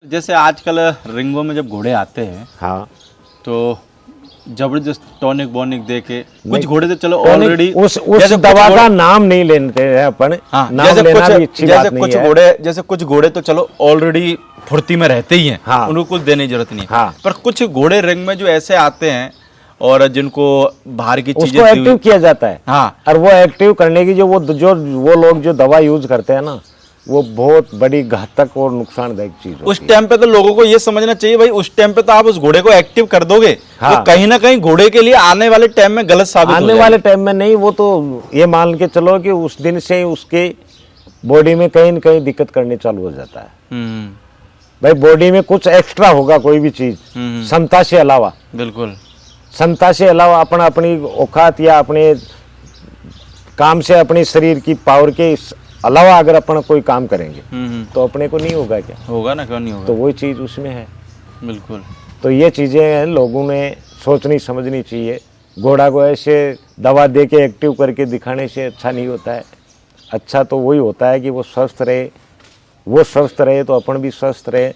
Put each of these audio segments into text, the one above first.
जैसे आजकल रिंगों में जब घोड़े आते हैं हाँ, तो जबरदस्त टॉनिक बॉनिक दे के कुछ घोड़े तो चलो टॉनिक ऑलरेडी उस दवा का नाम नहीं लेते हैं अपन। हाँ, नाम लेना भी अच्छी बात नहीं है। जैसे कुछ घोड़े तो चलो ऑलरेडी फुर्ती में रहते ही हैं, हाँ, उनको कुछ देने की जरूरत नहीं है। हाँ, पर कुछ घोड़े रिंग में जो ऐसे आते हैं और जिनको बाहर की चीजें उसको एक्टिव किया जाता है। हाँ, और वो एक्टिव करने की जो वो लोग जो दवा यूज करते हैं ना, वो बहुत बड़ी घातक और नुकसानदायक चीज होती है। उस टाइम पे तो लोगों को ये समझना चाहिए भाई, उस टाइम पे तो आप उस घोड़े को एक्टिव कर दोगे, हाँ, तो कहीं ना कहीं घोड़े के लिए आने वाले टाइम में गलत साबित हो आने जाएगा। वाले टाइम में नहीं, वो तो ये मान के चलो कि उस दिन से उसके बॉडी में कहीं न कहीं दिक्कत करने चालू हो जाता है। भाई बॉडी में कुछ एक्स्ट्रा होगा, कोई भी चीज क्षमता से अलावा, बिल्कुल क्षमता से अलावा अपना अपनी औकात या अपने काम से अपने शरीर की पावर के अलावा अगर अपन कोई काम करेंगे तो अपने को नहीं होगा क्या? होगा ना, क्यों नहीं होगा। तो वही चीज उसमें है। बिल्कुल। तो ये चीजें लोगों ने सोचनी समझनी चाहिए। घोड़ा को ऐसे दवा दे के एक्टिव करके दिखाने से अच्छा नहीं होता है। अच्छा तो वही होता है कि वो स्वस्थ रहे, वो स्वस्थ रहे तो अपन भी स्वस्थ रहे,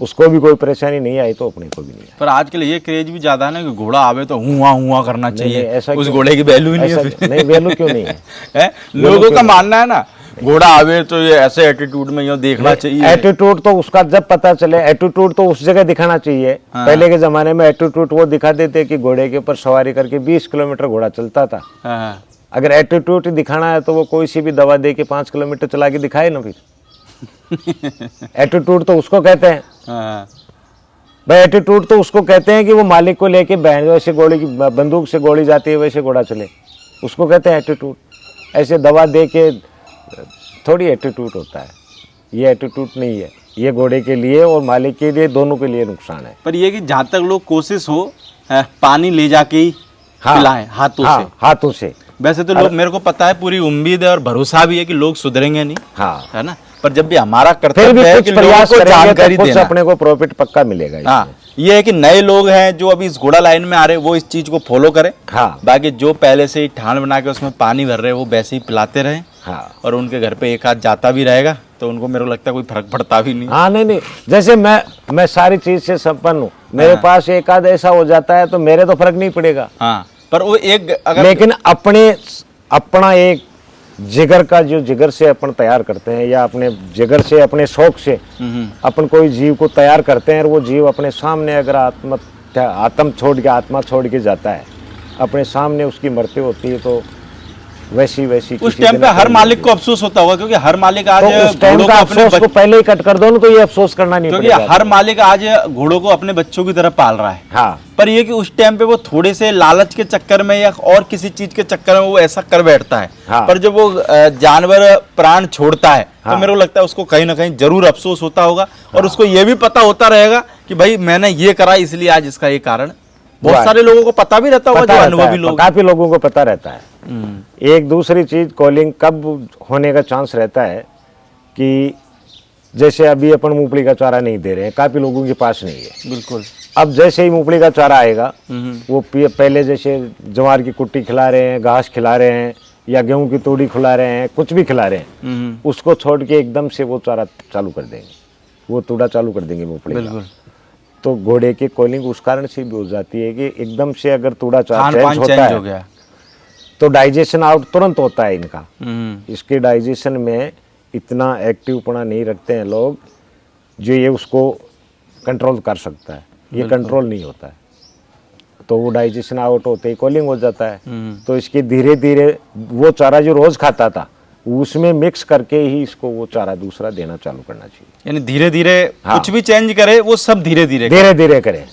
उसको भी कोई परेशानी नहीं आई तो अपने को भी नहीं आई। पर आजकल ये क्रेज भी ज्यादा है ना कि घोड़ा आवे तो हुआ करना चाहिए। ऐसा उस क्यों? घोड़े की वैल्यू ही नहीं है ऐसा नहीं, वैल्यू क्यों नहीं है? है? लोगों का मानना है ना घोड़ा आवे तो ये ऐसे एटीट्यूड में यूं देखना चाहिए। एटीट्यूड तो उसका जब पता चले, एटीट्यूड तो उस जगह दिखाना चाहिए। हाँ। पहले के जमाने में एटीट्यूड वो दिखा देते कि घोड़े के ऊपर सवारी करके 20 किलोमीटर घोड़ा चलता था। हाँ। अगर एटीट्यूड दिखाना है तो वो कोई सी भी दवा दे के 5 किलोमीटर चला के दिखाए ना। फिर एटीट्यूड तो उसको कहते हैं हाँ। भाई। एटीट्यूड तो उसको कहते हैं कि वो मालिक को लेके बहन वैसे गोली की बंदूक से गोली जाती है वैसे घोड़ा चले, उसको कहते हैं एटीट्यूड। ऐसे दवा दे के थोड़ी एटीट्यूड होता है, ये एटीट्यूड नहीं है। ये घोड़े के लिए और मालिक के लिए, दोनों के लिए नुकसान है। पर ये कि जहाँ तक लोग कोशिश हो पानी ले जाके ही पिलाएं हाथों से। हाथों से। वैसे तो लोग, मेरे को पता है, पूरी उम्मीद है और भरोसा भी है कि लोग सुधरेंगे नहीं, हाँ, है ना। पर जब भी हमारा फिर भी कर्तव्य है कुछ कि लोगों प्रयास को करेंगे जानकारी तो कुछ देना। अपने को प्रॉफिट पक्का मिलेगा। हाँ, ये है कि नए लोग हैं जो अभी इस घोड़ा लाइन में आ रहे हैं वो इस चीज को फॉलो करें। हाँ, बाकी जो पहले से ही ठान बना के उसमें पानी भर रहे हैं वो वैसे ही पिलाते रहें। हाँ, और उनके घर पे एक आध जाता भी रहेगा तो उनको, मेरे को लगता है, कोई फर्क पड़ता भी नहीं। हाँ, नहीं, जैसे मैं सारी चीज से संपन्न हूँ, मेरे पास एक आध ऐसा हो जाता है तो मेरे तो फर्क नहीं पड़ेगा। हाँ, पर वो एक अगर, लेकिन अपना एक जिगर का जो जिगर से अपन तैयार करते हैं, या अपने जिगर से, अपने शौक से अपन कोई जीव को तैयार करते हैं, और वो जीव अपने सामने अगर आत्मा छोड़ के जाता है, अपने सामने उसकी मृत्यु होती है, तो वैसी उस टाइम पे हर मालिक को अफसोस होता होगा, क्योंकि हर मालिक आज तो उस टाइम का अफसोस को पहले ही कट कर दो ना, तो ये अफसोस करना नहीं क्योंकि पड़ेगा। हर मालिक आज घोड़ों को अपने बच्चों की तरह पाल रहा है। हाँ, पर ये कि उस टाइम पे वो थोड़े से लालच के चक्कर में या और किसी चीज के चक्कर में वो ऐसा कर बैठता है। हाँ, पर जब वो जानवर प्राण छोड़ता है हाँ, तो मेरे को लगता है उसको कहीं ना कहीं जरूर अफसोस होता होगा। और उसको ये भी पता होता रहेगा कि भाई मैंने ये करा इसलिए आज इसका ये कारण। बहुत सारे लोगों को पता भी रहता होगा, जो अनुभवी लोग, काफी लोगों को पता रहता है। एक दूसरी चीज, कॉलिंग कब होने का चांस रहता है कि जैसे अभी अपन मूंगफली का चारा नहीं दे रहे हैं, काफी लोगों के पास नहीं है। बिल्कुल। अब जैसे ही मूंगफली का चारा आएगा, वो पहले जैसे ज्वार की कुट्टी खिला रहे हैं, घास खिला रहे हैं, या गेहूं की तोड़ी खिला रहे हैं, कुछ भी खिला रहे हैं, उसको छोड़ के एकदम से वो चारा चालू कर देंगे, वो तूड़ा चालू कर देंगे मूंगफली का। बिल्कुल। तो घोड़े की कॉलिंग उस कारण से भी हो जाती है कि एकदम से अगर तूड़ा चारा खान-पान होता चेंज हो है गया तो डाइजेशन आउट तुरंत होता है इनका। इसके डाइजेशन में इतना एक्टिवपना नहीं रखते हैं लोग जो ये उसको कंट्रोल कर सकता है, ये कंट्रोल नहीं होता है। तो वो डाइजेशन आउट होते ही कॉलिंग हो जाता है। तो इसके धीरे धीरे वो चारा जो रोज खाता था उसमें मिक्स करके ही इसको वो चारा दूसरा देना चालू करना चाहिए। यानी धीरे धीरे हाँ, कुछ भी चेंज करे वो सब धीरे धीरे करें।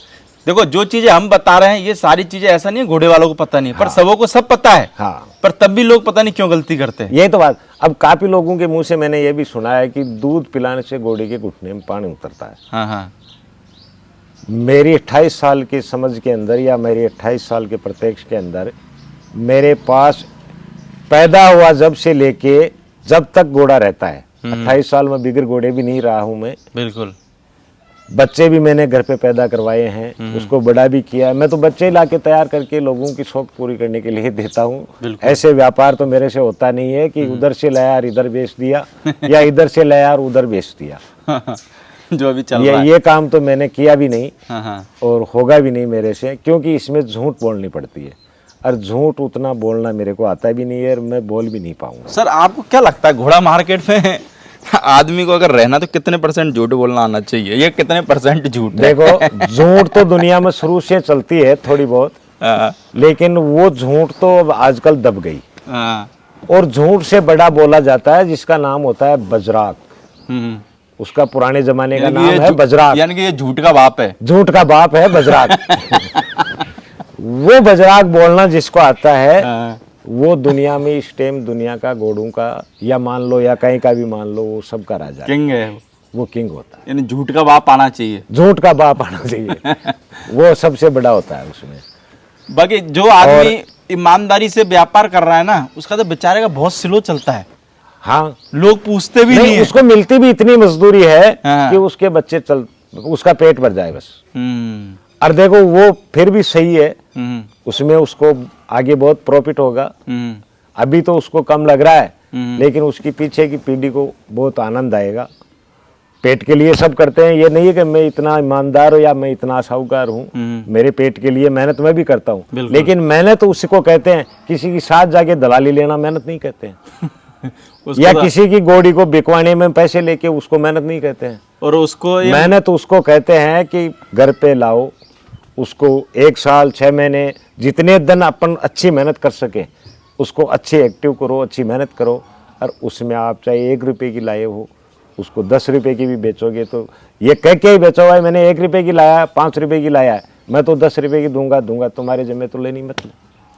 देखो, जो चीजें हम बता रहे हैं ये सारी चीजें ऐसा नहीं है घोड़े वालों को पता नहीं है, पर सबों को सब पता है। हाँ, पर तब भी लोग पता नहीं क्यों गलती करते हैं। ये तो बात। अब काफी लोगों के मुंह से मैंने ये भी सुना है कि दूध पिलाने से घोड़े के घुटने में पानी उतरता है। हाँ, हाँ। मेरी 28 साल की समझ के अंदर, या मेरी 28 साल के प्रत्यक्ष के अंदर, मेरे पास पैदा हुआ जब से लेके जब तक घोड़ा रहता है, 28 साल में बिगर घोड़े भी नहीं रहा हूं मैं। बिल्कुल। बच्चे भी मैंने घर पे पैदा करवाए हैं, उसको बड़ा भी किया है। मैं तो बच्चे ला के तैयार करके लोगों की शौक पूरी करने के लिए देता हूँ। ऐसे व्यापार तो मेरे से होता नहीं है कि उधर से लाया और इधर बेच दिया या इधर से लाया और उधर बेच दिया। जो अभी चल रहा है। ये काम तो मैंने किया भी नहीं हाँ हाँ। और होगा भी नहीं मेरे से, क्योंकि इसमें झूठ बोलनी पड़ती है और झूठ उतना बोलना मेरे को आता भी नहीं है और मैं बोल भी नहीं पाऊंगा। सर आपको क्या लगता है घोड़ा मार्केट में आदमी को अगर रहना तो कितने % झूठ बोलना आना चाहिए? ये कितने % झूठ है? देखो झूठ तो दुनिया में शुरू से चलती है थोड़ी बहुत, हाँ, लेकिन वो झूठ तो अब आजकल दब गई हाँ, और झूठ से बड़ा बोला जाता है जिसका नाम होता है बजराग। हम्म। उसका पुराने जमाने का यानी कि नाम ये है बजराग, यानी कि ये झूठ का बाप है। झूठ का बाप है बजराग। वो बजराग बोलना जिसको आता है हाँ, वो दुनिया में इस टाइम दुनिया का घोड़ों का या मान लो या कहीं का भी मान लो वो सब का राजा है। किंग है वो किंग होता है, यानी झूठ का बाप आना चाहिए। झूठ का बाप आना चाहिए। वो सबसे बड़ा होता है उसमें। बाकी जो आदमी ईमानदारी से व्यापार कर रहा है ना, उसका तो बेचारे का बहुत स्लो चलता है। हाँ, लोग पूछते भी नहीं है। उसको मिलती भी इतनी मजदूरी है हाँ। कि उसके बच्चे उसका पेट भर जाए बस। हम्म, और देखो वो फिर भी सही है, हम्म, उसमें उसको आगे बहुत प्रॉफिट होगा। हम्म, अभी तो उसको कम लग रहा है, हम्म। लेकिन उसकी पीछे की पीढ़ी को बहुत आनंद आएगा। पेट के लिए सब करते हैं, ये नहीं है कि मैं इतना ईमानदार हूँ या मैं इतना साहूकार हूँ। मेरे पेट के लिए मेहनत मैं भी करता हूँ, बिल्कुल। लेकिन मेहनत तो उसी को कहते हैं, किसी की साथ जाके दलाली लेना मेहनत नहीं कहते हैं। उसको या तो- किसी की घोड़ी को बिकवाने में पैसे लेके उसको मेहनत नहीं कहते हैं। और उसको ये मेहनत उसको कहते हैं कि घर पे लाओ उसको 1 साल 6 महीने जितने दिन अपन अच्छी मेहनत कर सके उसको अच्छी एक्टिव करो, अच्छी मेहनत करो। और उसमें आप चाहे 1 रुपये की लाए हो उसको 10 रुपये की भी बेचोगे तो ये कह के ही बेचो भाई मैंने 1 रुपये की लाया, 5 रुपये की लाया है, मैं तो 10 रुपये की दूंगा, तुम्हारे जिम्मे तो लेनी मत लो।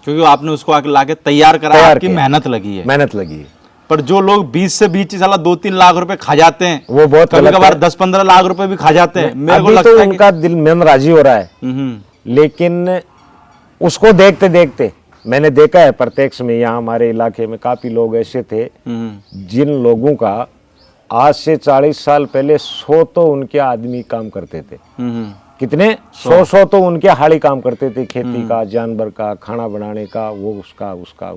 क्योंकि आपने उसको आके लाके तैयार करा, आपकी मेहनत लगी है। मेहनत लगी है। पर जो लोग 20 से 20 साल 2-3 लाख रुपए खा जाते हैं, वो बहुत कभी गलत कभार है। 10-15 लाख रुपए भी खा जाते हैं। मेरे को अभी लगता तो है कि उनका दिल मन राजी हो रहा है, लेकिन उसको देखते देखते मैंने देखा है प्रत्यक्ष में, यहाँ हमारे इलाके में काफी लोग ऐसे थे जिन लोगों का आज से 40 साल पहले 100 तो उनके आदमी काम करते थे। कितने 100 तो उनके हाड़ी काम करते थे, खेती का, जानवर का, खाना बनाने का, वो उसका।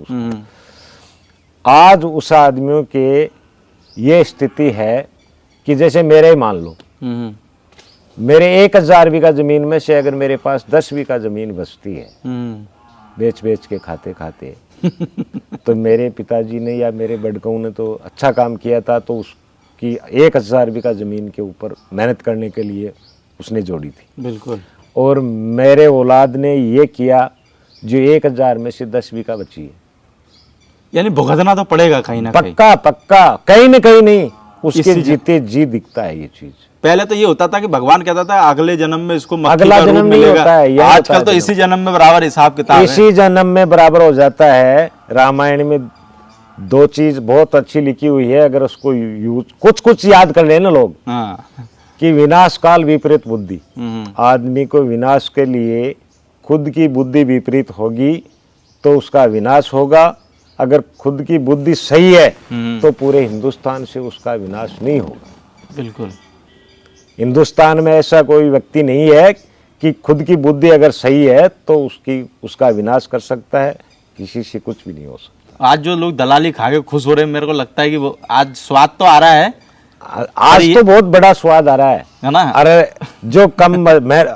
आज उस आदमियों के ये स्थिति है कि जैसे मेरे ही मान लो, मेरे 1000 बीघा जमीन में से अगर मेरे पास 10 बीघा जमीन बचती है बेच के खाते तो मेरे पिताजी ने या मेरे बड़काऊ ने तो अच्छा काम किया था, तो उसकी 1000 बीघा जमीन के ऊपर मेहनत करने के लिए उसने जोड़ी थी। बिल्कुल। और मेरे औलाद ने ये किया जो 1000 में से 10 बीघा बची है। यानी भुगतना तो पड़ेगा कहीं ना कहीं। पक्का कहीं न कहीं नहीं, उसके इसी जीते जी दिखता है ये चीज। पहले तो ये होता था कि भगवान कहता था अगले जन्म में इसको मक्खी अगला का रूप जन्म नहीं मिलेगा। होता है, यह आजकल होता तो है इसी जन्म में बराबर हिसाब किताब है। इसी जन्म में बराबर हो जाता है। रामायण में 2 चीज बहुत अच्छी लिखी हुई है, अगर उसको कुछ याद कर लेना लोग, हाँ। कि विनाश काल विपरीत बुद्धि। आदमी को विनाश के लिए खुद की बुद्धि विपरीत होगी तो उसका विनाश होगा। अगर खुद की बुद्धि सही है तो पूरे हिंदुस्तान से उसका विनाश नहीं होगा। बिल्कुल। हिंदुस्तान में ऐसा कोई व्यक्ति नहीं है कि खुद की बुद्धि अगर सही है तो उसका विनाश कर सकता है, किसी से कुछ भी नहीं हो सकता। आज जो लोग दलाली खा के खुश हो रहे हैं, मेरे को लगता है कि वो आज स्वाद तो आ रहा है, आज तो बहुत बड़ा स्वाद आ रहा है ना। अरे जो कम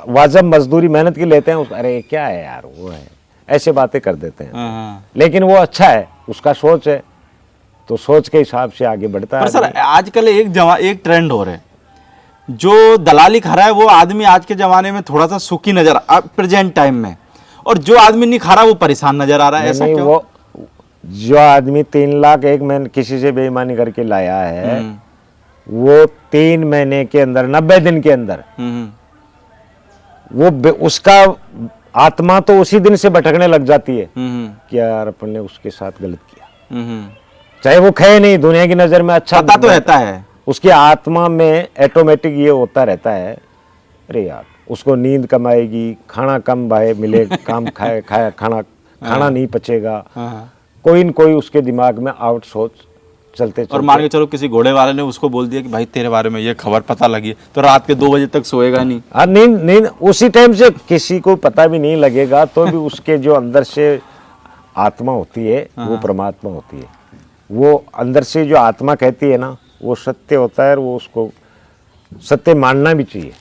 वाजब मजदूरी मेहनत की लेते हैं अरे क्या है यार, वो है, ऐसे बातें कर देते हैं। हाँ। लेकिन वो अच्छा है, उसका सोच है, तो सोच के हिसाब से आगे बढ़ता है। पर सर आजकल एक ट्रेंड हो रहा है, जो दलाली खा रहा है वो आदमी आज के जमाने में थोड़ा सा सुखी नजर प्रेजेंट टाइम में, और जो आदमी नहीं खा रहा वो परेशान नजर आ रहा है। ऐसा क्यों? वो जो आदमी 3 लाख एक महीने किसी से बेईमानी करके लाया है, वो 3 महीने के अंदर 90 दिन के अंदर वो उसका आत्मा तो उसी दिन से भटकने लग जाती है कि यार अपन ने उसके साथ गलत किया। चाहे वो खाए नहीं, दुनिया की नजर में अच्छा पता तो रहता है, उसकी आत्मा में ऑटोमेटिक ये होता रहता है, अरे यार उसको नींद कम आएगी, खाना कम भाई मिले, काम खाया खाना नहीं पचेगा, कोई न कोई उसके दिमाग में आउट सोच चलते। और मान के चलो किसी घोड़े वाले ने उसको बोल दिया कि भाई तेरे बारे में ये खबर पता लगी है, तो रात के 2 बजे तक सोएगा नहीं। हाँ, नींद उसी टाइम से किसी को पता भी नहीं लगेगा, तो भी उसके जो अंदर से आत्मा होती है वो परमात्मा होती है। वो अंदर से जो आत्मा कहती है ना वो सत्य होता है, और वो उसको सत्य मानना भी चाहिए,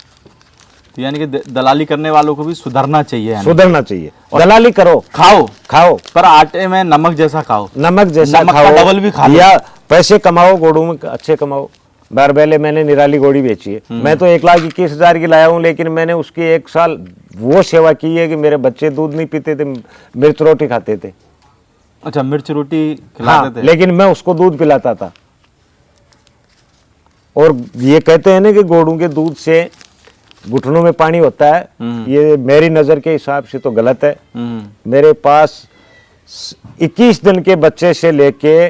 तो यानी कि दलाली करने वालों को भी सुधरना चाहिए, यानी सुधरना चाहिए। दलाली करो, खाओ खाओ, पर आटे में नमक जैसा खाओ, नमक जैसा नमक का खाओ, डबल भी खा लो। या पैसे कमाओ, गोड़ों में अच्छे कमाओ। बार पहले मैंने निराली घोड़ी बेची है, मैं तो 1,21,000 की लाया हूँ, लेकिन मैंने उसकी 1 साल वो सेवा की है कि मेरे बच्चे दूध नहीं पीते थे, मिर्च रोटी खाते थे। अच्छा, मिर्च रोटी हाँ, खिलाते थे। लेकिन मैं उसको दूध पिलाता था। और ये कहते हैं ना कि गोड़ों के दूध से घुटनों में पानी होता है, ये मेरी नज़र के हिसाब से तो गलत है। मेरे पास 21 दिन के बच्चे से लेके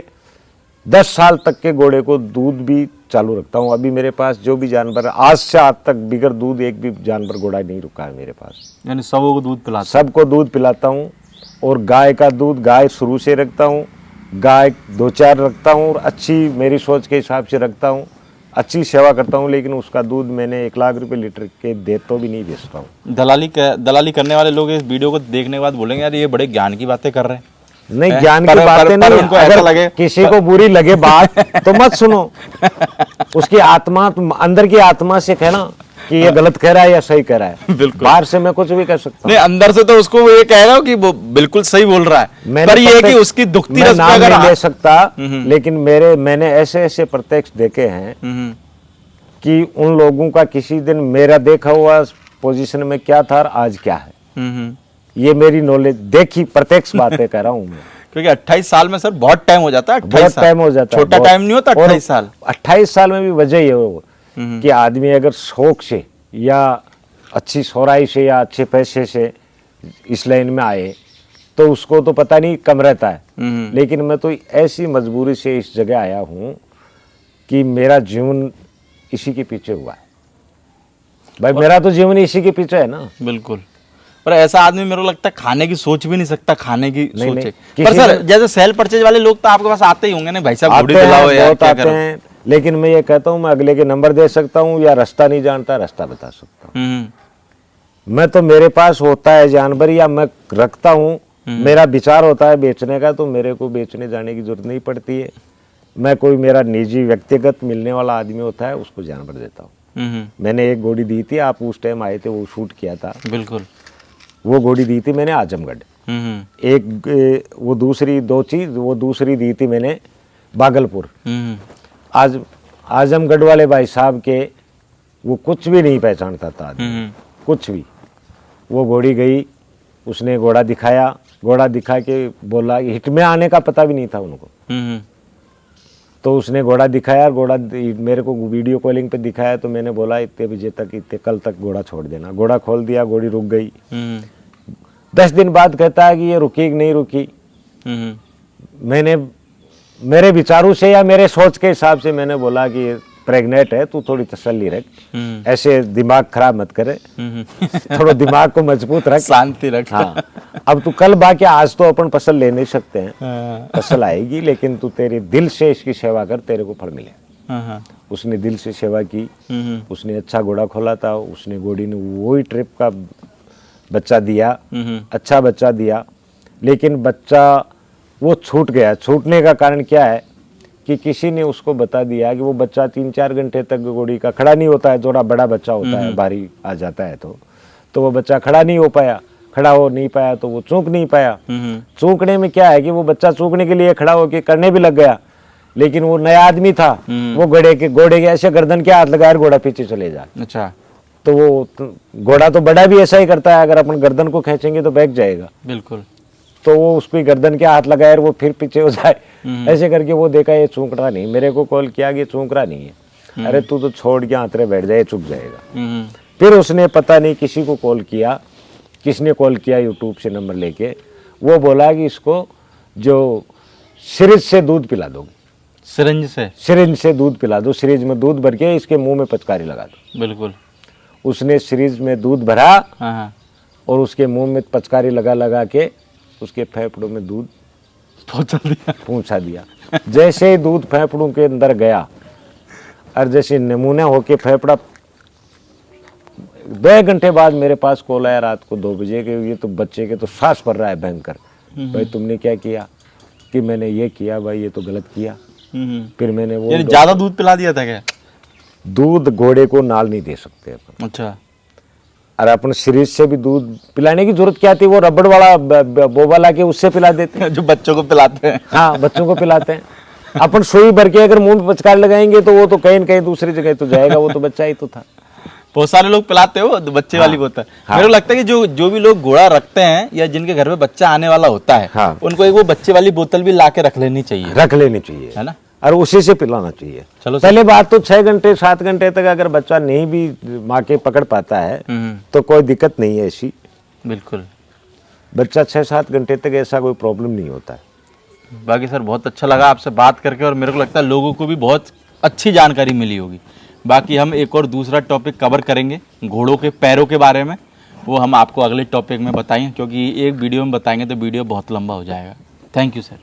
10 साल तक के घोड़े को दूध भी चालू रखता हूँ। अभी मेरे पास जो भी जानवर है, आज से आज तक बिगर दूध एक भी जानवर घोड़ा नहीं रुका है मेरे पास। यानी सबको दूध पिलाते। सबको दूध पिलाता हूँ। और गाय का दूध, गाय शुरू से रखता हूँ, गाय 2-4 रखता हूँ, और अच्छी मेरी सोच के हिसाब से रखता हूँ, अच्छी सेवा करता हूँ। लेकिन उसका दूध मैंने 1 लाख रुपए लीटर के दे तो भी नहीं बेचता हूँ। दलाली करने वाले लोग इस वीडियो को देखने के बाद बोलेंगे यार ये बड़े ज्ञान की बातें कर रहे हैं। नहीं, ज्ञान की बातें नहीं, उनको ऐसा अगर लगे, किसी को बुरी लगे बात तो मत सुनो। उसकी आत्मा, अंदर की आत्मा से कहना कि ये गलत कह रहा है या सही कह रहा है। बिल्कुल। बाहर से मैं कुछ भी कर सकता हूँ। नहीं, अंदर से तो उसको ये कह रहा हूँ कि वो बिल्कुल सही बोल रहा है, पर ये है कि उसकी दुखती मैं रस पे नाम अगर नहीं ले सकता, लेकिन मैंने ऐसे ऐसे प्रत्यक्ष देखे हैं कि उन लोगों का किसी दिन मेरा देखा हुआ पोजीशन में क्या था और आज क्या है, ये मेरी नॉलेज देखी प्रत्यक्ष बातें कर रहा हूँ मैं। क्योंकि 28 साल में सर बहुत टाइम हो जाता है। 28 बहुत साल टाइम हो जाता है, छोटा टाइम नहीं होता 28 साल। 28 साल में भी वजह ये हो कि आदमी अगर शौक से या अच्छी सोराई से या अच्छे पैसे से इस लाइन में आए तो उसको तो पता नहीं कम रहता है। लेकिन मैं तो ऐसी मजबूरी से इस जगह आया हूँ कि मेरा जीवन इसी के पीछे हुआ है भाई। मेरा तो जीवन इसी के पीछे है ना। बिल्कुल। पर ऐसा आदमी मेरे को लगता है खाने की सोच भी नहीं सकता, खाने की सोचे। नहीं, पर सर जैसे सेल परचेज वाले लोग तो आपके पास आते ही होंगे ना, भाई साहब घोड़ी दिलाओ यार, क्या करो। लेकिन मैं ये कहता हूँ, मैं अगले के नंबर दे सकता हूँ, या रास्ता नहीं जानता रास्ता बता सकता हूँ। मैं तो मेरे पास होता है जानवर या मैं रखता हूँ, मेरा विचार होता है बेचने का, तो मेरे को बेचने जाने की जरूरत नहीं पड़ती है। मैं कोई मेरा निजी व्यक्तिगत मिलने वाला आदमी होता है उसको जानवर देता हूँ। मैंने एक घोड़ी दी थी, आप उस टाइम आए थे, वो शूट किया था। बिल्कुल। वो घोड़ी दी थी मैंने आजमगढ़। एक वो दूसरी वो दूसरी दी थी मैंने भागलपुर। आज आजमगढ़ वाले भाई साहब के वो कुछ भी नहीं पहचानता था आदमी, कुछ भी। वो घोड़ी गई, उसने घोड़ा दिखाया, घोड़ा दिखा के बोला, हिट में आने का पता भी नहीं था उनको। तो उसने घोड़ा दिखाया, घोड़ा मेरे को वीडियो कॉलिंग पे दिखाया, तो मैंने बोला इतने बजे तक, इतने कल तक घोड़ा छोड़ देना। घोड़ा खोल दिया, घोड़ी रुक गई। 10 दिन बाद कहता है कि ये रुकी कि नहीं रुकी। मैंने मेरे विचारों से या मेरे सोच के हिसाब से मैंने बोला कि प्रेग्नेंट है, तू थोड़ी तसल्ली रख, ऐसे दिमाग खराब मत करे, थोड़ा दिमाग को मजबूत रख, शांति रख। हाँ, अब तू कल बाकी, आज तो अपन फसल ले नहीं सकते हैं, फसल आएगी, लेकिन तू तेरे दिल से इसकी सेवा कर, तेरे को फल मिले। उसने दिल से सेवा की, उसने अच्छा घोड़ा खोला था, उसने घोड़ी ने वही ट्रिप का बच्चा दिया, अच्छा बच्चा दिया। लेकिन बच्चा वो छूट गया। छूटने का कारण क्या है कि किसी ने उसको बता दिया कि वो बच्चा 3-4 घंटे तक घोड़ी का खड़ा नहीं होता है। थोड़ा बड़ा बच्चा होता है, भारी आ जाता है, तो वो बच्चा खड़ा नहीं हो पाया। खड़ा हो नहीं पाया तो वो चूक नहीं पाया। चूकने में क्या है कि वो बच्चा चूकने के लिए खड़ा होकर करने भी लग गया, लेकिन वो नया आदमी था, वो घोड़े के ऐसे गर्दन के हाथ लगाया, घोड़ा पीछे चले जा। अच्छा। तो वो घोड़ा तो बड़ा भी ऐसा ही करता है, अगर अपन गर्दन को खींचेंगे तो बैठ जाएगा। बिल्कुल। तो वो उसकी गर्दन के हाथ लगाए और वो फिर पीछे हो जाए, ऐसे करके वो देखा ये चूक रहा नहीं। मेरे को कॉल किया कि चूक रहा नहीं है। अरे तू तो छोड़ के हाथ बैठ जाए, चुक जाएगा। फिर उसने पता नहीं किसी को कॉल किया, किसने कॉल किया यूट्यूब से नंबर लेके, वो बोला कि इसको जो सिरिंज से दूध पिला दो। सिरिंज से दूध पिला दो, सिरिंज में दूध भर के इसके मुंह में पचकारी लगा दो। बिल्कुल। उसने सिरिंज में दूध भरा और उसके मुंह में पचकारी लगा लगा के उसके फेफड़ों में दूध पहुंचा दिया। जैसे ही दूध फेफड़ों के अंदर गया और जैसे नमूना होके फेफड़ा, 2 घंटे बाद मेरे पास कॉल आया रात को 2 बजे के, ये तो बच्चे के तो सांस भर रहा है भयंकर। भाई तुमने क्या किया? कि मैंने ये किया भाई, ये तो गलत किया। फिर मैंने वो ज्यादा दूध पिला दिया था क्या? दूध घोड़े को नाल नहीं दे सकते अपन। अच्छा। और अपन सीरीज से भी दूध पिलाने की जरूरत क्या थी, वो रबड़ वाला बोबा ला के उससे पिला देते हैं। जो बच्चों को पिलाते हैं। हाँ, बच्चों को पिलाते हैं। अपन सुई भर के अगर मुंह में पचकार लगाएंगे तो वो तो कहीं न कहीं दूसरी जगह तो जाएगा, वो तो बच्चा ही तो था। बहुत सारे लोग पिलाते हो, बच्चे वाली होता है। हाँ। मेरे को लगता है कि जो भी लोग घोड़ा रखते हैं या जिनके घर में बच्चा आने वाला होता है, हाँ। उनको एक वो बच्चे वाली बोतल भी ला के रख लेनी चाहिए, रख लेनी चाहिए, है ना। और उसी से पिलाना चाहिए। चलो सर। पहले बात तो 6 घंटे 7 घंटे तक अगर बच्चा नहीं भी माँ के पकड़ पाता है तो कोई दिक्कत नहीं है ऐसी। बिल्कुल। बच्चा 6-7 घंटे तक ऐसा कोई प्रॉब्लम नहीं होता है। बाकी सर बहुत अच्छा लगा आपसे बात करके, और मेरे को लगता है लोगों को भी बहुत अच्छी जानकारी मिली होगी। बाकी हम एक और दूसरा टॉपिक कवर करेंगे घोड़ों के पैरों के बारे में, वो हम आपको अगले टॉपिक में बताएंगे, क्योंकि एक वीडियो में बताएंगे तो वीडियो बहुत लंबा हो जाएगा। Thank you sir.